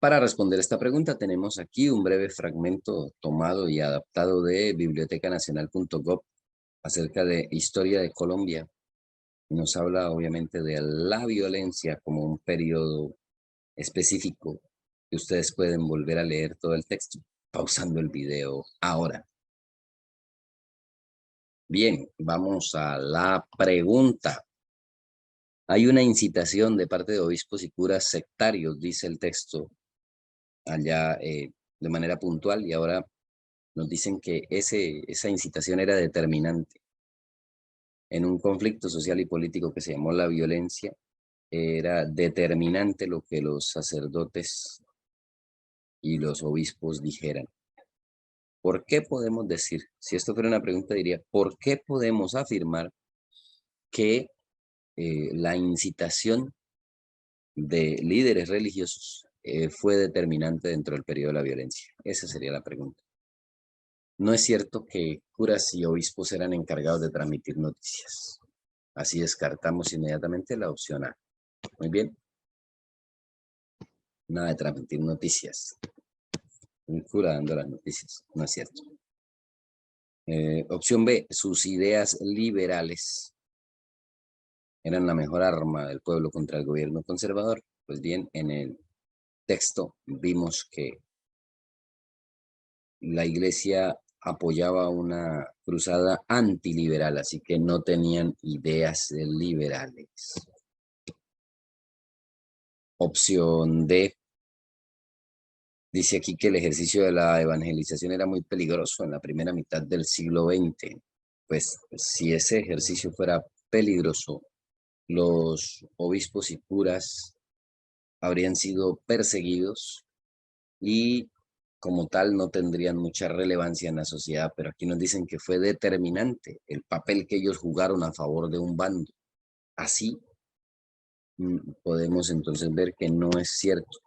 Para responder esta pregunta tenemos aquí un breve fragmento tomado y adaptado de bibliotecanacional.gov acerca de historia de Colombia. Nos habla obviamente de la violencia como un periodo específico que ustedes pueden volver a leer todo el texto pausando el video ahora. Bien, vamos a la pregunta. Hay una incitación de parte de obispos y curas sectarios, dice el texto allá de manera puntual, y ahora nos dicen que esa incitación era determinante. En un conflicto social y político que se llamó la violencia, era determinante lo que los sacerdotes y los obispos dijeran. ¿Por qué podemos decir, si esto fuera una pregunta diría, ¿por qué podemos afirmar que la incitación de líderes religiosos fue determinante dentro del periodo de la violencia? Esa sería la pregunta. No es cierto que curas y obispos eran encargados de transmitir noticias. Así descartamos inmediatamente la opción A. Muy bien. Nada de transmitir noticias. Un cura dando las noticias. No es cierto. Opción B. Sus ideas liberales eran la mejor arma del pueblo contra el gobierno conservador. Pues bien, en el texto vimos que la iglesia apoyaba una cruzada antiliberal, así que no tenían ideas liberales. Opción D. Dice aquí que el ejercicio de la evangelización era muy peligroso en la primera mitad del siglo XX. Pues si ese ejercicio fuera peligroso, los obispos y curas habrían sido perseguidos y como tal no tendrían mucha relevancia en la sociedad, pero aquí nos dicen que fue determinante el papel que ellos jugaron a favor de un bando. Así podemos entonces ver que no es cierto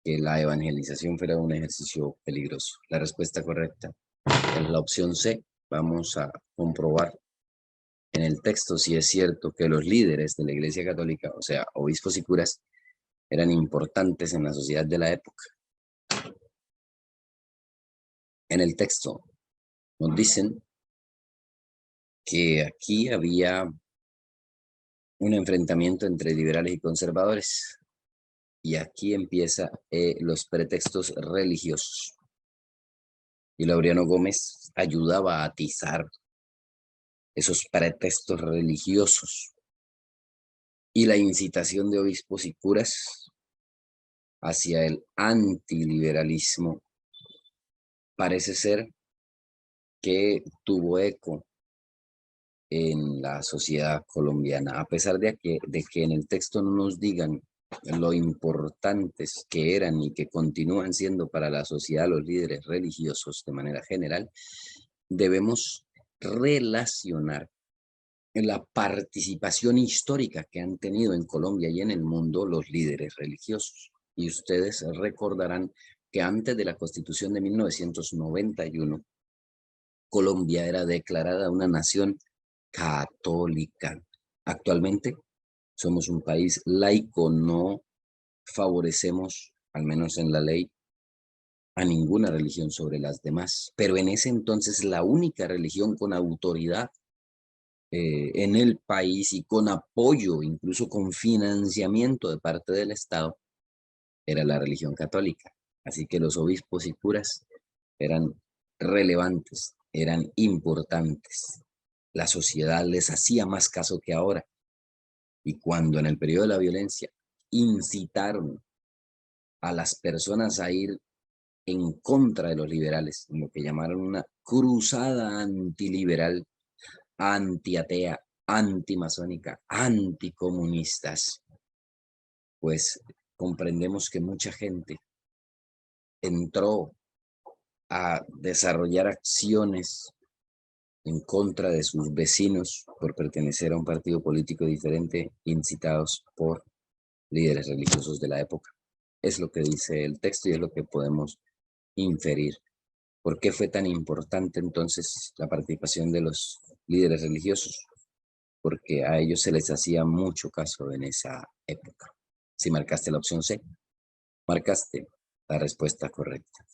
que la evangelización fuera un ejercicio peligroso. La respuesta correcta es la opción C. Vamos a comprobar en el texto si es cierto que los líderes de la Iglesia Católica, o sea, obispos y curas, eran importantes en la sociedad de la época. En el texto nos dicen que aquí había un enfrentamiento entre liberales y conservadores. Y aquí empiezan los pretextos religiosos. Y Laureano Gómez ayudaba a atizar esos pretextos religiosos y la incitación de obispos y curas hacia el antiliberalismo parece ser que tuvo eco en la sociedad colombiana, a pesar de que en el texto no nos digan lo importantes que eran y que continúan siendo para la sociedad los líderes religiosos de manera general, debemos relacionar la participación histórica que han tenido en Colombia y en el mundo los líderes religiosos. Y ustedes recordarán que antes de la Constitución de 1991, Colombia era declarada una nación católica. Actualmente somos un país laico, no favorecemos, al menos en la ley, a ninguna religión sobre las demás. Pero en ese entonces la única religión con autoridad en el país y con apoyo, incluso con financiamiento de parte del Estado, era la religión católica. Así que los obispos y curas eran relevantes, eran importantes. La sociedad les hacía más caso que ahora. Y cuando en el periodo de la violencia incitaron a las personas a ir en contra de los liberales, en lo que llamaron una cruzada antiliberal, antiatea, antimasónica, anticomunistas, pues comprendemos que mucha gente entró a desarrollar acciones en contra de sus vecinos por pertenecer a un partido político diferente, incitados por líderes religiosos de la época. Es lo que dice el texto y es lo que podemos inferir. ¿Por qué fue tan importante entonces la participación de los líderes religiosos? Porque a ellos se les hacía mucho caso en esa época. Si marcaste la opción C, Marcaste la respuesta correcta.